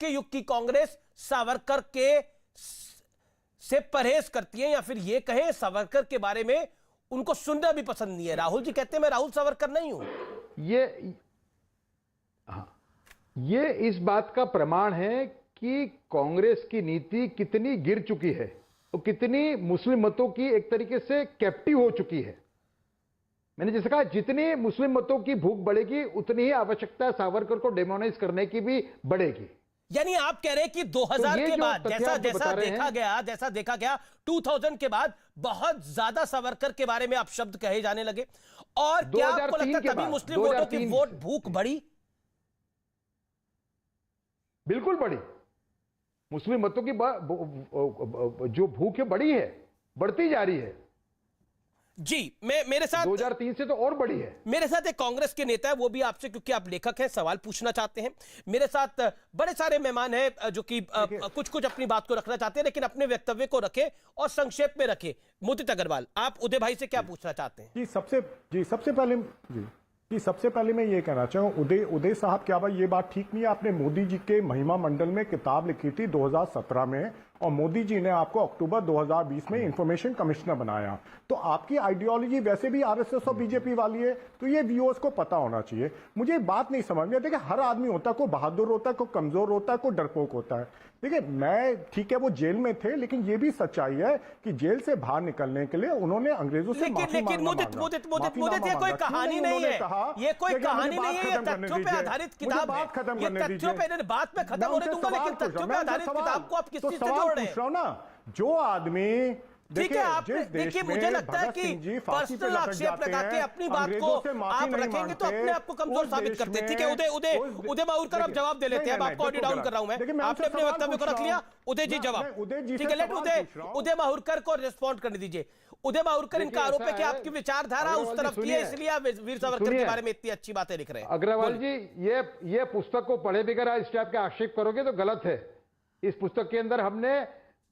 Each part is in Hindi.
के युग की कांग्रेस सावरकर के से परहेज करती है, या फिर ये कहें सावरकर के बारे में उनको सुनना भी पसंद नहीं है? राहुल जी कहते हैं मैं राहुल सावरकर नहीं हूं। ये इस बात का प्रमाण है कि कांग्रेस की नीति कितनी गिर चुकी है और कितनी मुस्लिम मतों की एक तरीके से कैप्टिव हो चुकी है। मैंने जैसे कहा, जितनी मुस्लिम मतों की भूख बढ़ेगी उतनी ही आवश्यकता सावरकर को डेमोनाइज करने की भी बढ़ेगी। यानी आप कह रहे हैं कि 2000 के बाद जैसा देखा गया 2000 के बाद बहुत ज्यादा सावरकर के बारे में आप शब्द कहे जाने लगे, और क्या आपको लगता है तभी मुस्लिम वोटों की वोट भूख बढ़ी? बिल्कुल बढ़ी। मुस्लिम मतों की जो भूख है बढ़ी है, बढ़ती जा रही है जी। मेरे साथ 2003 से तो और बढ़ी है। मेरे साथ एक कांग्रेस के नेता है, वो भी आपसे, क्योंकि आप लेखक हैं, सवाल पूछना चाहते हैं। मेरे साथ बड़े सारे मेहमान हैं जो कि कुछ अपनी बात को रखना चाहते हैं, लेकिन अपने वक्तव्य को रखें और संक्षेप में रखें। मुदित अग्रवाल, आप उदय भाई से क्या पूछना चाहते हैं? सबसे पहले मैं ये कहना चाहूँ, उदय साहब, क्या भाई ये बात ठीक नहीं है? आपने मोदी जी के महिमा मंडल में किताब लिखी थी 2017 में, और मोदी जी ने आपको अक्टूबर 2020 में इंफॉर्मेशन कमिश्नर बनाया। तो आपकी आइडियोलॉजी वैसे भी आरएसएस और बीजेपी वाली है, तो ये व्यूअर्स को पता होना चाहिए। मुझे बात नहीं समझ में आती कि हर आदमी होता है, कोई बहादुर होता है, कोई कमजोर होता है, कोई डरपोक होता है। देखिए, मैं ठीक है वो जेल में थे, लेकिन ये भी सच्चाई है कि जेल से बाहर निकलने के लिए उन्होंने अंग्रेजों से माफी लेकिन मुदित ये कोई कहानी नहीं है, ये कोई कहानी नहीं है, ये तथ्यों पे आधारित किताब है। ये तथ्यों पे बात में खत्म होने दूंगा, लेकिन तथ्यों पे आधारित किताब को आप किस चीज से जोड़ रहे हैं? ना, जो आदमी, ठीक है, आप देखिए, मुझे लगता है कि पर्सनल आक्षेप लगा के अपनी बात को आप रखेंगे तो अपने आप को कमजोर साबित करते हैं। ठीक है, उदय माहुरकर आप जवाब दे लेते हैं। अब आपको ऑडियो डाउन कर रहा हूं मैं, आपने अपने वक्तव्य को रख लिया। उदय जी जवाब, ठीक है, लेट उदय माहुरकर को रिस्पॉन्ड करने दीजिए। उदय माहुरकर, इनका आरोप है कि आपकी विचारधारा उस तरफ की है, इसलिए आप वीर सावरकर के बारे में इतनी अच्छी बातें लिख रहे हैं। अग्रवाल जी, ये पुस्तक को पढ़े बगैर इस टाइप के आक्षेप करोगे तो गलत है। इस पुस्तक के अंदर हमने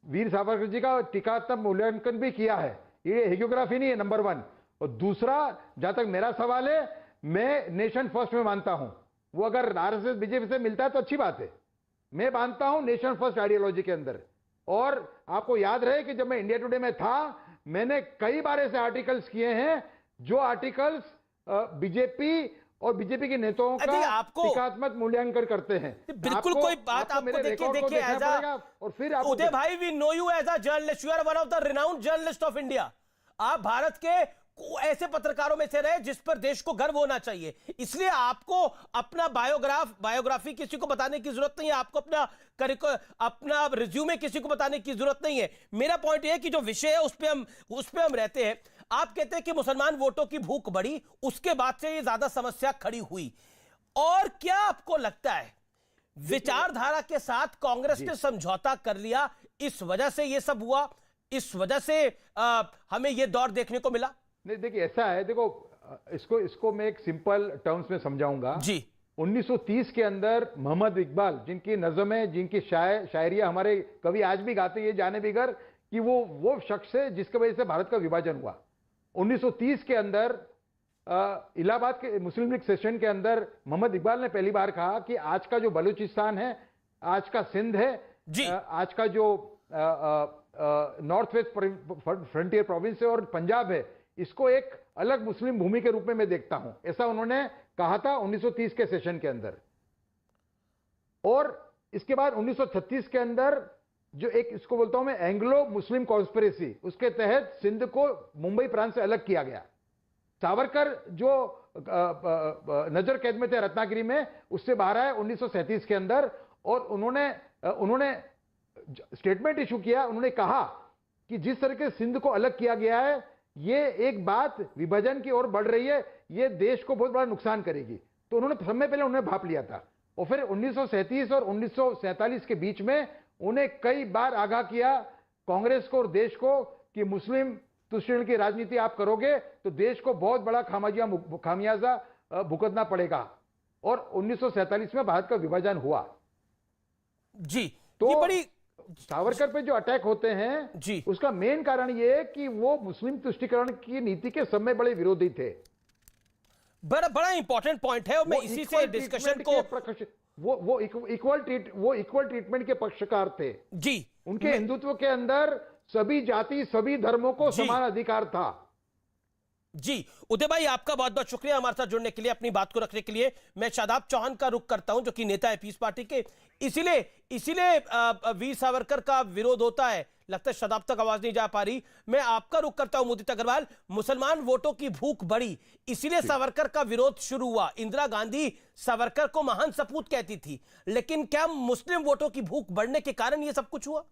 वीर सावरकर जी का टीकात्मक मूल्यांकन भी किया है। ये हेगियोग्राफी नहीं है, नंबर 1। और दूसरा, जहां तक मेरा सवाल है, मैं नेशन फर्स्ट में मानता हूं। वो अगर आरएसएस बीजेपी से मिलता है तो अच्छी बात है। मैं मानता हूं नेशन फर्स्ट आइडियोलॉजी के अंदर। और आपको याद रहे कि जब मैं इंडिया टुडे में था, मैंने कई बार ऐसे आर्टिकल्स किए हैं जो आर्टिकल्स बीजेपी और बीजेपी के नेताओं का टीकात्मक मूल्यांकन करते हैं। बिल्कुल, कोई बात आपको देखिए और फिर उदय भाई, we know you as a journalist, you are one of the renowned journalist of India. आप भारत के ऐसे पत्रकारों में से रहे जिस पर देश को गर्व होना चाहिए, इसलिए आपको अपना बायोग्राफी किसी को बताने की जरूरत नहीं है, आपको अपना रिज्यूमे किसी को बताने की जरूरत नहीं है। मेरा पॉइंट यह है कि जो विषय है उस पे हम रहते हैं। आप कहते हैं कि मुसलमान वोटों की भूख बढ़ी, उसके बाद से ये ज्यादा समस्या खड़ी हुई, और क्या आपको लगता है विचारधारा के साथ कांग्रेस ने समझौता कर लिया, इस वजह से ये सब हुआ, इस वजह से हमें ये दौर देखने को मिला? नहीं, देखिए ऐसा है, देखो इसको मैं एक सिंपल टर्म्स में समझाऊंगा जी। 1930 के अंदर मोहम्मद इकबाल, जिनकी नज़में, जिनकी शायरियां हमारे कवि आज भी गाते हैं, ये जाने बिगर कि वो शख्स है जिसकी वजह से भारत का विभाजन हुआ। 1930 के अंदर इलाहाबाद के मुस्लिम लीग सेशन के अंदर मोहम्मद इकबाल ने पहली बार कहा कि आज का जो बलूचिस्तान है, आज का सिंध है, आज का जो नॉर्थ वेस्ट फ्रंटियर प्रोविंस है और पंजाब है, इसको एक अलग मुस्लिम भूमि के रूप में मैं देखता हूं। ऐसा उन्होंने कहा था 1930 के सेशन के अंदर। और इसके बाद 1936 के अंदर जो एक, इसको बोलता हूं मैं, एंग्लो मुस्लिम कॉन्स्पिरेसी, उसके तहत सिंध को मुंबई प्रांत से अलग किया गया। सावरकर जो नजर कैद में थे रत्नागिरी में, उससे बाहर आए 1937 के अंदर, और उन्होंने स्टेटमेंट इशू किया। उन्होंने कहा कि जिस तरह से सिंध को अलग किया गया है, ये एक बात विभाजन की ओर बढ़ रही है, ये देश को बहुत बड़ा नुकसान करेगी। तो उन्होंने समय पहले उन्हें भाप लिया था, और फिर 1937 और 1947 के बीच में उन्हें कई बार आगाह किया कांग्रेस को और देश को कि मुस्लिम तुष्टिकरण की राजनीति आप करोगे तो देश को बहुत बड़ा खामियाजा भुगतना पड़ेगा। और 1947 में भारत का विभाजन हुआ जी। तो ये बड़ी सावरकर पे जो अटैक होते हैं जी, उसका मेन कारण यह है कि वो मुस्लिम तुष्टिकरण की नीति के समय बड़े विरोधी थे। बड़ा इंपॉर्टेंट पॉइंट है, और मैं इसी से डिस्कशन को वो इक्वल ट्रीटमेंट के पक्षकार थे जी। उनके हिंदुत्व के अंदर सभी जाति सभी धर्मों को समान अधिकार था। जी उदय भाई, आपका बहुत बहुत शुक्रिया हमारे साथ जुड़ने के लिए, अपनी बात को रखने के लिए। मैं शादाब चौहान का रुख करता हूं, जो कि नेता है पीस पार्टी के। इसीलिए वीर सावरकर का विरोध होता है। लगता है शादाब तक आवाज नहीं जा पा रही। मैं आपका रुख करता हूं मुदित अग्रवाल। मुसलमान वोटों की भूख बढ़ी, इसीलिए सावरकर का विरोध शुरू हुआ। इंदिरा गांधी सावरकर को महान सपूत कहती थी, लेकिन क्या मुस्लिम वोटों की भूख बढ़ने के कारण यह सब कुछ हुआ?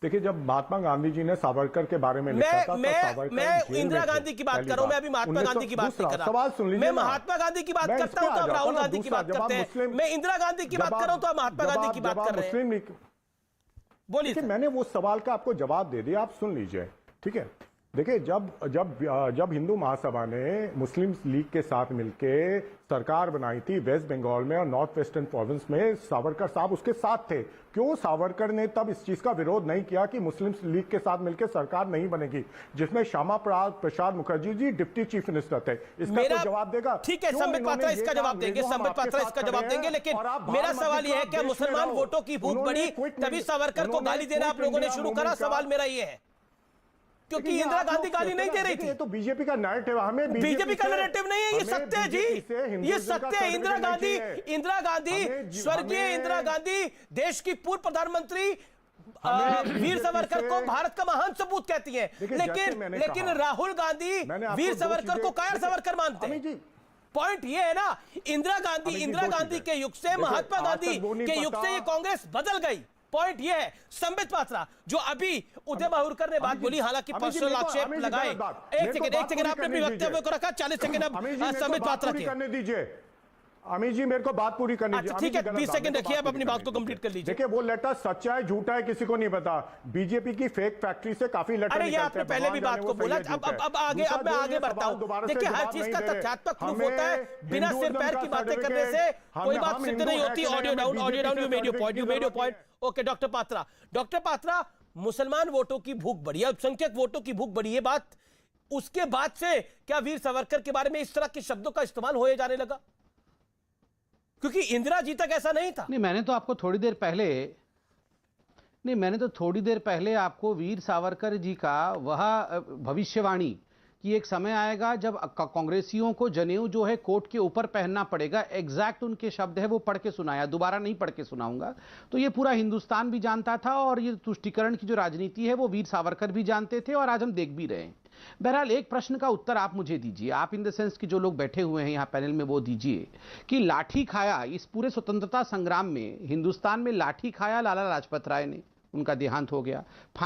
देखिए, जब महात्मा गांधी जी ने सावरकर के बारे में लिखा था, मैं इंदिरा गांधी की बात कर रहा हूं, मैं अभी महात्मा गांधी की बात नहीं कर रहा। सवाल सुन लीजिए। मैं महात्मा गांधी की बात करता हूं तो आप राहुल गांधी की बात करते हैं। मैं इंदिरा गांधी की बात कर रहा हूं तो आप महात्मा गांधी की बात कर रहे हैं। बोलिए। मैंने वो सवाल का आपको जवाब दे दिया, आप सुन लीजिए, ठीक है। देखिए, जब हिंदू महासभा ने मुस्लिम लीग के साथ मिलके सरकार बनाई थी वेस्ट बंगाल में और नॉर्थ वेस्टर्न प्रोविंस में, सावरकर साहब उसके साथ थे। क्यों सावरकर ने तब इस चीज का विरोध नहीं किया कि मुस्लिम लीग के साथ मिलकर सरकार नहीं बनेगी, जिसमें Shyama Prasad Mukherjee ji deputy chief minister थे? इसका तो जवाब देगा। ठीक है, संबित पात्रा इसका जवाब देंगे, संबित पात्रा इसका जवाब देंगे। लेकिन मेरा सवाल यह है, क्या मुसलमान वोटों की भूख बढ़ी तभी सावरकर को गाली देना आप लोगों ने शुरू करा? सवाल मेरा यह है, क्योंकि इंदिरा गांधी गाली नहीं दे रही थी। तो बीजेपी का नैरेटिव, हमें बीजेपी का नैरेटिव नहीं है, ये सत्य है जी, ये सत्य है। इंदिरा गांधी, स्वर्गीय इंदिरा गांधी देश की पूर्व प्रधानमंत्री वीर सावरकर को भारत का महान सपूत कहती हैं, लेकिन राहुल गांधी वीर सावरकर को कायर सावरकर मानते हैं। पॉइंट ये है ना, इंदिरा गांधी के युग से महात्मा गांधी के युग से ये कांग्रेस बदल गई। पॉइंट ये है। संबित पात्रा, जो अभी उदय माहुरकर ने बात बोली, हालांकि पर्सनल आक्षेप लगाए। एक सेकंड आपने अपने वक्तव्य को रखा, 40 सेकंड अब संबित पात्रा के करने दीजिए। अमित जी, मेरे को बात पूरी करनी दीजिए। ठीक है, 20 सेकंड रखिए, आप अपनी बात को कंप्लीट कर लीजिए। देखिए, वो लेटर सच्चा है झूठा है किसी को नहीं पता। बीजेपी की फेक फैक्ट्री से काफी लेटर निकलते हैं। अरे, आपने पहले भी बात को बोला। अब मैं आगे बढ़ता हूं। देखिए, हर चीज का तथ्यात्मक प्रूफ होता है, बिना सिर पैर की बातें करने से कोई बात सिद्ध नहीं होती। Audio down, you made your point. Okay, doctor Patra, मुसलमान वोटों की भूख बढ़ी, अल्पसंख्यक वोटों की भूख बढ़ी, ये बात उसके बाद से क्या वीर सावरकर के बारे में इस तरह के शब्दों का इस्तेमाल होने जाने लगा? क्योंकि इंदिरा जी तक ऐसा नहीं था। नहीं, मैंने तो थोड़ी देर पहले आपको वीर सावरकर जी का वह भविष्यवाणी कि एक समय आएगा जब कांग्रेसियों को जनेऊ जो है कोट के ऊपर पहनना पड़ेगा, एग्जैक्ट उनके शब्द है, वो पढ़ के सुनाया, दोबारा नहीं पढ़ के सुनाऊंगा। तो ये पूरा हिंदुस्तान भी जानता था और ये तुष्टीकरण की जो राजनीति है वो वीर सावरकर भी जानते थे और आज हम देख भी रहे हैं। बहरहाल, एक प्रश्न का उत्तर आप मुझे दीजिए, आप इन द सेंस कि जो लोग बैठे हुए हैं यहाँ पैनल में, वो दीजिए कि लाठी खाया इस पूरे स्वतंत्रता संग्राम में, हिंदुस्तान में लाठी खाया लाला लाजपत राय ने, उनका देहांत हो गया। फांसी